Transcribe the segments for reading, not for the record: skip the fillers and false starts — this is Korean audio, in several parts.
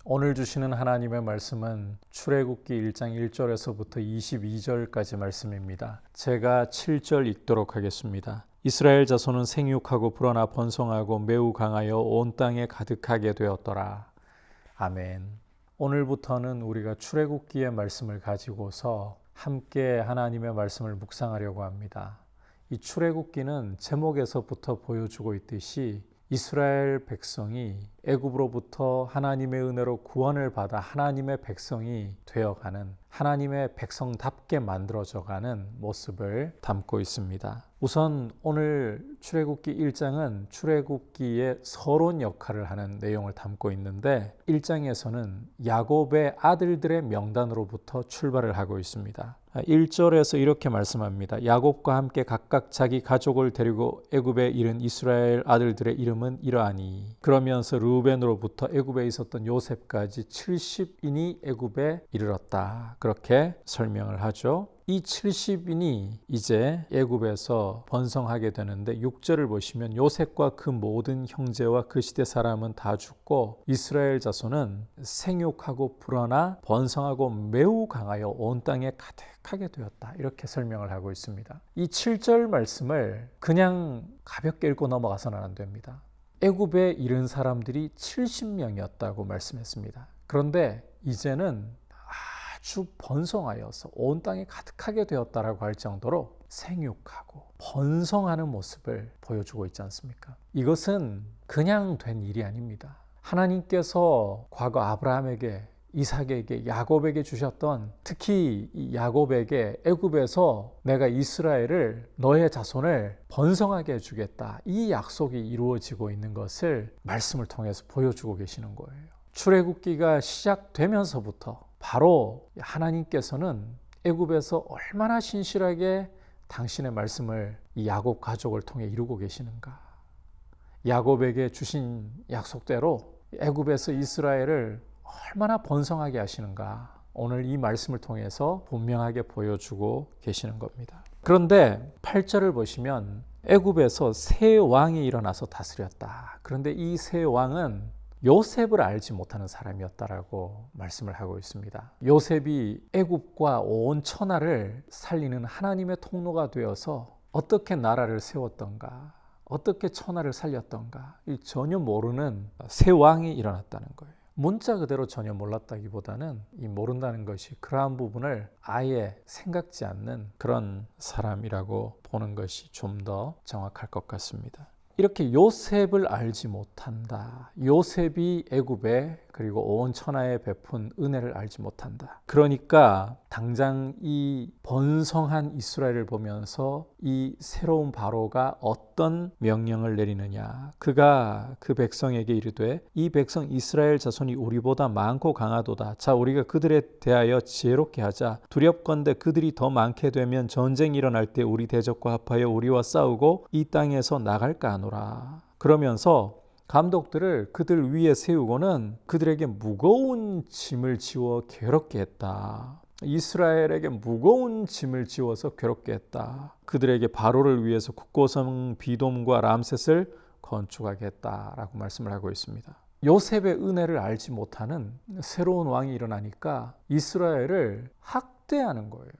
오늘 주시는 하나님의 말씀은 출애굽기 1장 1절에서부터 22절까지 말씀입니다. 제가 7절 읽도록 하겠습니다. 이스라엘 자손은 생육하고 불어나 번성하고 매우 강하여 온 땅에 가득하게 되었더라. 아멘. 오늘부터는 우리가 출애굽기의 말씀을 가지고서 함께 하나님의 말씀을 묵상하려고 합니다. 이 출애굽기는 제목에서부터 보여주고 있듯이 이스라엘 백성이 애굽으로부터 하나님의 은혜로 구원을 받아 하나님의 백성이 되어가는, 하나님의 백성답게 만들어져가는 모습을 담고 있습니다. 우선 오늘 출애굽기 1장은 출애굽기의 서론 역할을 하는 내용을 담고 있는데 1장에서는 야곱의 아들들의 명단으로부터 출발을 하고 있습니다. 1절에서 이렇게 말씀합니다. 야곱과 함께 각각 자기 가족을 데리고 애굽에 이른 이스라엘 아들들의 이름은 이러하니. 그러면서 르우벤으로부터 애굽에 있었던 요셉까지 70인이 애굽에 이르렀다. 그렇게 설명을 하죠. 이 70인이 이제 애굽에서 번성하게 되는데 6절을 보시면 요셉과 그 모든 형제와 그 시대 사람은 다 죽고 이스라엘 자손은 생육하고 불어나 번성하고 매우 강하여 온 땅에 가득하게 되었다. 이렇게 설명을 하고 있습니다. 이 7절 말씀을 그냥 가볍게 읽고 넘어가서는 안 됩니다. 애굽에 이른 사람들이 70명이었다고 말씀했습니다. 그런데 이제는 아주 번성하여서 온 땅에 가득하게 되었다라고 할 정도로 생육하고 번성하는 모습을 보여주고 있지 않습니까? 이것은 그냥 된 일이 아닙니다. 하나님께서 과거 아브라함에게, 이삭에게, 야곱에게 주셨던, 특히 이 야곱에게 애굽에서 내가 이스라엘을, 너의 자손을 번성하게 해주겠다, 이 약속이 이루어지고 있는 것을 말씀을 통해서 보여주고 계시는 거예요. 출애굽기가 시작되면서부터 바로 하나님께서는 애굽에서 얼마나 신실하게 당신의 말씀을 이 야곱 가족을 통해 이루고 계시는가, 야곱에게 주신 약속대로 애굽에서 이스라엘을 얼마나 번성하게 하시는가, 오늘 이 말씀을 통해서 분명하게 보여주고 계시는 겁니다. 그런데 8절을 보시면 애굽에서 새 왕이 일어나서 다스렸다. 그런데 이 새 왕은 요셉을 알지 못하는 사람이었다라고 말씀을 하고 있습니다. 요셉이 애굽과 온 천하를 살리는 하나님의 통로가 되어서 어떻게 나라를 세웠던가, 어떻게 천하를 살렸던가 전혀 모르는 새 왕이 일어났다는 거예요. 문자 그대로 전혀 몰랐다기보다는 이 모른다는 것이 그러한 부분을 아예 생각지 않는 그런 사람이라고 보는 것이 좀 더 정확할 것 같습니다. 이렇게 요셉을 알지 못한다. 요셉이 애굽에 그리고 온 천하에 베푼 은혜를 알지 못한다. 그러니까 당장 이 번성한 이스라엘을 보면서 이 새로운 바로가 어떤 명령을 내리느냐. 그가 그 백성에게 이르되 이 백성 이스라엘 자손이 우리보다 많고 강하도다. 자, 우리가 그들에 대하여 지혜롭게 하자. 두렵건대 그들이 더 많게 되면 전쟁이 일어날 때 우리 대적과 합하여 우리와 싸우고 이 땅에서 나갈까 하노라. 그러면서 감독들을 그들 위에 세우고는 그들에게 무거운 짐을 지워 괴롭게 했다. 이스라엘에게 무거운 짐을 지워서 괴롭게 했다. 그들에게 바로를 위해서 국고성 비돔과 람셋을 건축하게 했다라고 말씀을 하고 있습니다. 요셉의 은혜를 알지 못하는 새로운 왕이 일어나니까 이스라엘을 학대하는 거예요.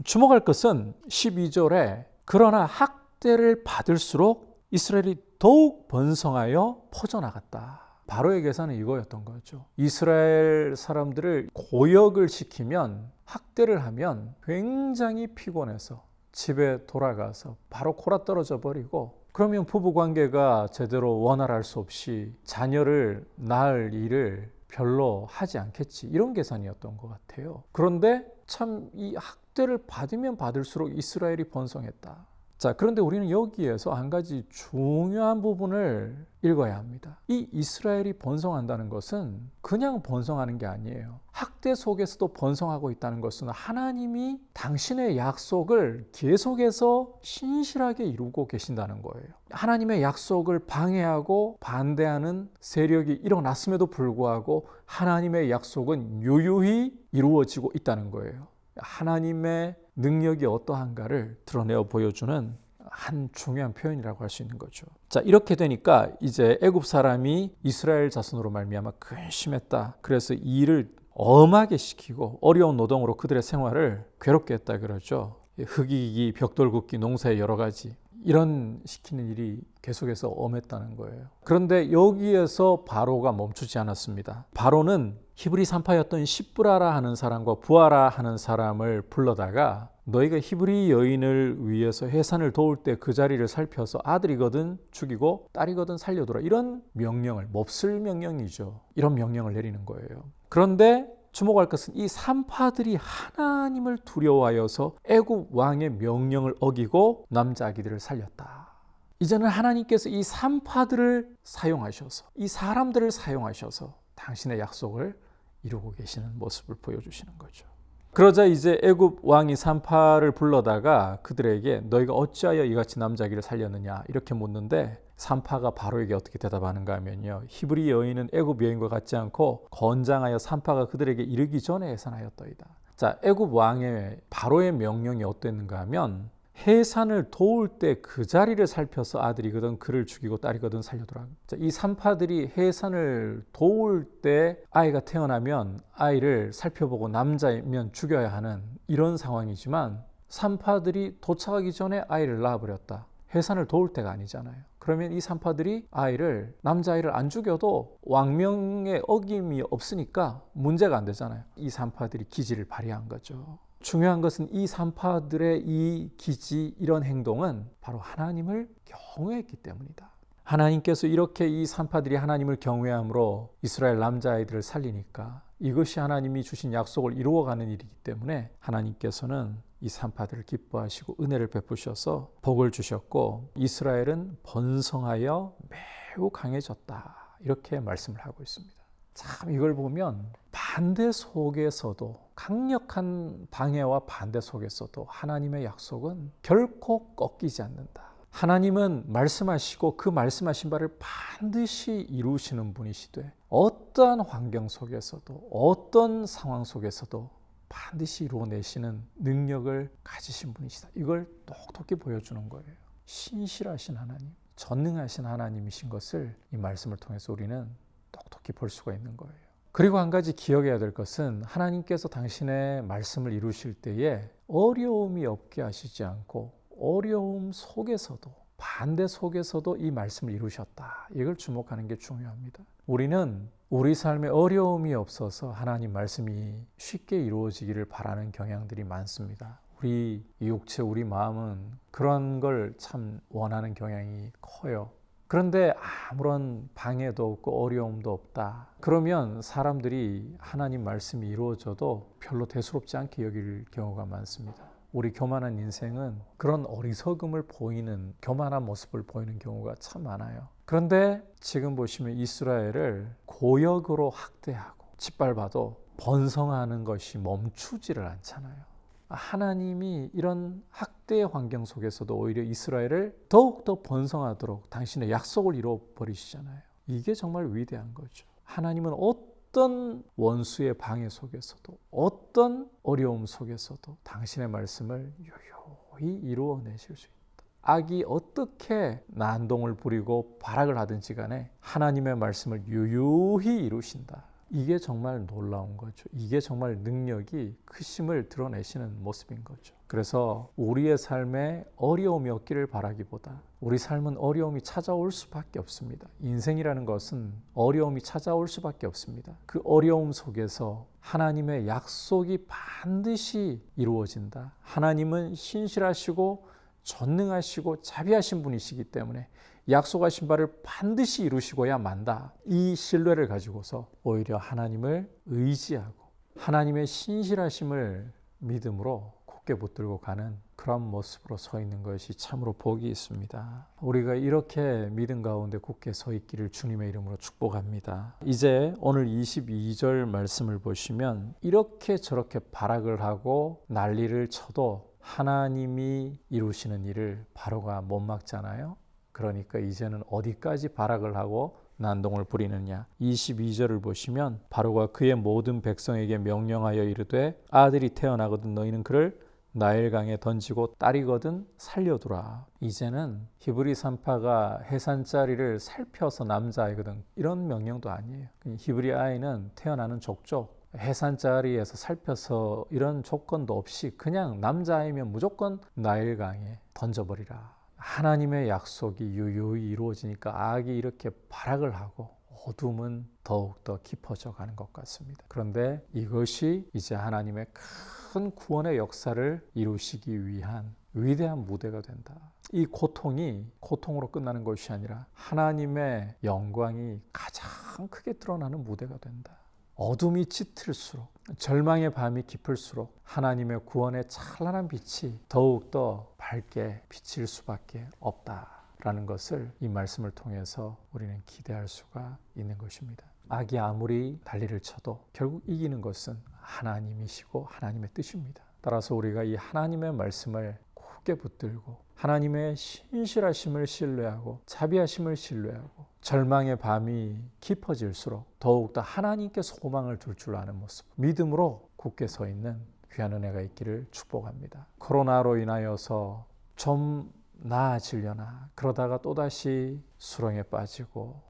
주목할 것은 12절에 그러나 학대를 받을수록 이스라엘이 더욱 번성하여 퍼져나갔다. 바로의 계산은 이거였던 거죠. 이스라엘 사람들을 고역을 시키면, 학대를 하면 굉장히 피곤해서 집에 돌아가서 바로 골아떨어져 버리고, 그러면 부부관계가 제대로 원활할 수 없이 자녀를 낳을 일을 별로 하지 않겠지, 이런 계산이었던 것 같아요. 그런데 참 이 학대를 받으면 받을수록 이스라엘이 번성했다. 자, 그런데 우리는 여기에서 한 가지 중요한 부분을 읽어야 합니다. 이 이스라엘이 번성한다는 것은 그냥 번성하는 게 아니에요. 학대 속에서도 번성하고 있다는 것은 하나님이 당신의 약속을 계속해서 신실하게 이루고 계신다는 거예요. 하나님의 약속을 방해하고 반대하는 세력이 일어났음에도 불구하고 하나님의 약속은 유유히 이루어지고 있다는 거예요. 하나님의 능력이 어떠한가를 드러내어 보여주는 한 중요한 표현이라고 할 수 있는 거죠. 자, 이렇게 되니까 이제 애굽 사람이 이스라엘 자손으로 말미암아 근심했다. 그래서 일을 엄하게 시키고 어려운 노동으로 그들의 생활을 괴롭게 했다 그러죠. 흙이기, 벽돌 굽기, 농사의 여러 가지 이런 시키는 일이 계속해서 엄했다는 거예요. 그런데 여기에서 바로가 멈추지 않았습니다. 바로는 히브리 산파였던 시브라라 하는 사람과 부하라 하는 사람을 불러다가 너희가 히브리 여인을 위해서 해산을 도울 때 그 자리를 살펴서 아들이거든 죽이고 딸이거든 살려두라. 이런 명령을, 몹쓸 명령이죠. 이런 명령을 내리는 거예요. 그런데 주목할 것은 이 산파들이 하나님을 두려워하여서 애굽 왕의 명령을 어기고 남자 아기들을 살렸다. 이제는 하나님께서 이 산파들을 사용하셔서, 이 사람들을 사용하셔서 당신의 약속을 이루고 계시는 모습을 보여주시는 거죠. 그러자 이제 애굽 왕이 산파를 불러다가 그들에게 너희가 어찌하여 이같이 남자 아기를 살렸느냐 이렇게 묻는데, 산파가 바로에게 어떻게 대답하는가 하면요, 히브리 여인은 애굽 여인과 같지 않고 건장하여 산파가 그들에게 이르기 전에 해산하였더이다. 자, 애굽 왕의 바로의 명령이 어땠는가 하면 해산을 도울 때 그 자리를 살펴서 아들이거든 그를 죽이고 딸이거든 살려두라. 자, 이 산파들이 해산을 도울 때 아이가 태어나면 아이를 살펴보고 남자이면 죽여야 하는 이런 상황이지만, 산파들이 도착하기 전에 아이를 낳아버렸다. 해산을 도울 때가 아니잖아요. 그러면 이 산파들이 아이를, 남자아이를 안 죽여도 왕명의 어김이 없으니까 문제가 안 되잖아요. 이 산파들이 기지를 발휘한 거죠. 중요한 것은 이 산파들의 이 기지, 이런 행동은 바로 하나님을 경외했기 때문이다. 하나님께서 이렇게 이 산파들이 하나님을 경외함으로 이스라엘 남자아이들을 살리니까 이것이 하나님이 주신 약속을 이루어가는 일이기 때문에 하나님께서는 이 산파들을 기뻐하시고 은혜를 베푸셔서 복을 주셨고 이스라엘은 번성하여 매우 강해졌다. 이렇게 말씀을 하고 있습니다. 참 이걸 보면 반대 속에서도, 강력한 방해와 반대 속에서도 하나님의 약속은 결코 꺾이지 않는다. 하나님은 말씀하시고 그 말씀하신 바를 반드시 이루시는 분이시되 어떠한 환경 속에서도, 어떤 상황 속에서도 반드시 이루어내시는 능력을 가지신 분이시다. 이걸 똑똑히 보여주는 거예요. 신실하신 하나님, 전능하신 하나님이신 것을 이 말씀을 통해서 우리는 똑똑히 볼 수가 있는 거예요. 그리고 한 가지 기억해야 될 것은 하나님께서 당신의 말씀을 이루실 때에 어려움이 없게 하시지 않고 어려움 속에서도, 반대 속에서도 이 말씀을 이루셨다. 이걸 주목하는 게 중요합니다. 우리는 우리 삶에 어려움이 없어서 하나님 말씀이 쉽게 이루어지기를 바라는 경향들이 많습니다. 우리 육체, 우리 마음은 그런 걸 참 원하는 경향이 커요. 그런데 아무런 방해도 없고 어려움도 없다. 그러면 사람들이 하나님 말씀이 이루어져도 별로 대수롭지 않게 여길 경우가 많습니다. 우리 교만한 인생은 그런 어리석음을 보이는, 교만한 모습을 보이는 경우가 참 많아요. 그런데 지금 보시면 이스라엘을 고역으로 학대하고 짓밟아도 번성하는 것이 멈추지를 않잖아요. 하나님이 이런 학대의 환경 속에서도 오히려 이스라엘을 더욱더 번성하도록 당신의 약속을 이루어버리시잖아요. 이게 정말 위대한 거죠. 하나님은 어떤 원수의 방해 속에서도, 어떤 어려움 속에서도 당신의 말씀을 유효히 이루어내실 수 있다. 악이 어떻게 난동을 부리고 발악을 하든지 간에 하나님의 말씀을 유효히 이루신다. 이게 정말 놀라운 거죠. 이게 정말 능력이 크심을 드러내시는 모습인 거죠. 그래서 우리의 삶에 어려움이 없기를 바라기보다 우리 삶은 어려움이 찾아올 수밖에 없습니다. 인생이라는 것은 어려움이 찾아올 수밖에 없습니다. 그 어려움 속에서 하나님의 약속이 반드시 이루어진다. 하나님은 신실하시고 전능하시고 자비하신 분이시기 때문에 약속하신 바를 반드시 이루시고야 만다. 이 신뢰를 가지고서 오히려 하나님을 의지하고 하나님의 신실하심을 믿음으로 굳게 붙들고 가는 그런 모습으로 서 있는 것이 참으로 복이 있습니다. 우리가 이렇게 믿음 가운데 굳게 서 있기를 주님의 이름으로 축복합니다. 이제 오늘 22절 말씀을 보시면 이렇게 저렇게 발악을 하고 난리를 쳐도 하나님이 이루시는 일을 바로가 못 막잖아요. 그러니까 이제는 어디까지 발악을 하고 난동을 부리느냐. 22절을 보시면 바로가 그의 모든 백성에게 명령하여 이르되 아들이 태어나거든 너희는 그를 나일강에 던지고 딸이거든 살려두라. 이제는 히브리 산파가 해산자리를 살펴서 남자아이거든 이런 명령도 아니에요. 히브리 아이는 태어나는 족족 해산자리에서 살펴서 이런 조건도 없이 그냥 남자아이면 무조건 나일강에 던져버리라. 하나님의 약속이 유유히 이루어지니까 악이 이렇게 발악을 하고 어둠은 더욱더 깊어져 가는 것 같습니다. 그런데 이것이 이제 하나님의 큰 구원의 역사를 이루시기 위한 위대한 무대가 된다. 이 고통이 고통으로 끝나는 것이 아니라 하나님의 영광이 가장 크게 드러나는 무대가 된다. 어둠이 짙을수록 절망의 밤이 깊을수록 하나님의 구원의 찬란한 빛이 더욱더 밝게 비칠 수밖에 없다라는 것을 이 말씀을 통해서 우리는 기대할 수가 있는 것입니다. 악이 아무리 난리를 쳐도 결국 이기는 것은 하나님이시고 하나님의 뜻입니다. 따라서 우리가 이 하나님의 말씀을 굳게 붙들고 하나님의 신실하심을 신뢰하고 자비하심을 신뢰하고 절망의 밤이 깊어질수록 더욱더 하나님께 소망을 둘 줄 아는 모습, 믿음으로 굳게 서 있는 귀한 은혜가 있기를 축복합니다. 코로나로 인하여서 좀 나아지려나 그러다가 또다시 수렁에 빠지고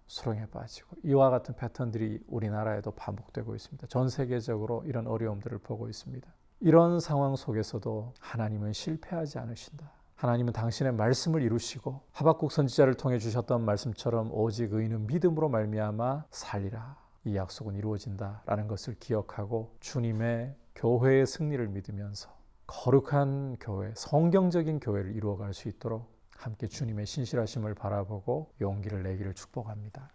이와 같은 패턴들이 우리나라에도 반복되고 있습니다. 전 세계적으로 이런 어려움들을 보고 있습니다. 이런 상황 속에서도 하나님은 실패하지 않으신다. 하나님은 당신의 말씀을 이루시고 하박국 선지자를 통해 주셨던 말씀처럼 오직 의인은 믿음으로 말미암아 살리라. 이 약속은 이루어진다라는 것을 기억하고 주님의 교회의 승리를 믿으면서 거룩한 교회, 성경적인 교회를 이루어갈 수 있도록 함께 주님의 신실하심을 바라보고 용기를 내기를 축복합니다.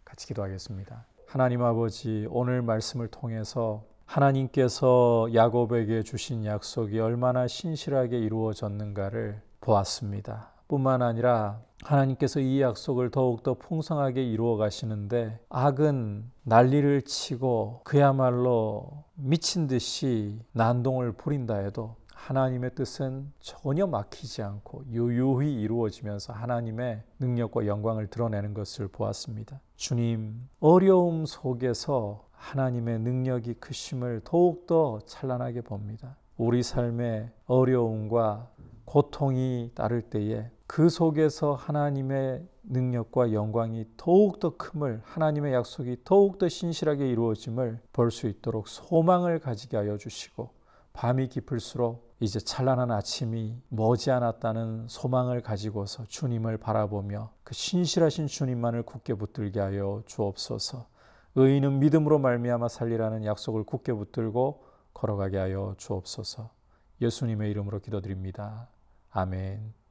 같이 기도하겠습니다. 하나님 아버지, 오늘 말씀을 통해서 하나님께서 야곱에게 주신 약속이 얼마나 신실하게 이루어졌는가를 보았습니다. 뿐만 아니라 하나님께서 이 약속을 더욱더 풍성하게 이루어 가시는데 악은 난리를 치고 그야말로 미친 듯이 난동을 부린다 해도 하나님의 뜻은 전혀 막히지 않고 유유히 이루어지면서 하나님의 능력과 영광을 드러내는 것을 보았습니다. 주님, 어려움 속에서 하나님의 능력이 크심을 더욱더 찬란하게 봅니다. 우리 삶에 어려움과 고통이 따를 때에 그 속에서 하나님의 능력과 영광이 더욱더 큼을, 하나님의 약속이 더욱더 신실하게 이루어짐을 볼 수 있도록 소망을 가지게 하여 주시고, 밤이 깊을수록 이제 찬란한 아침이 머지않았다는 소망을 가지고서 주님을 바라보며 그 신실하신 주님만을 굳게 붙들게 하여 주옵소서. 의인은 믿음으로 말미암아 살리라는 약속을 굳게 붙들고 걸어가게 하여 주옵소서. 예수님의 이름으로 기도드립니다. 아멘.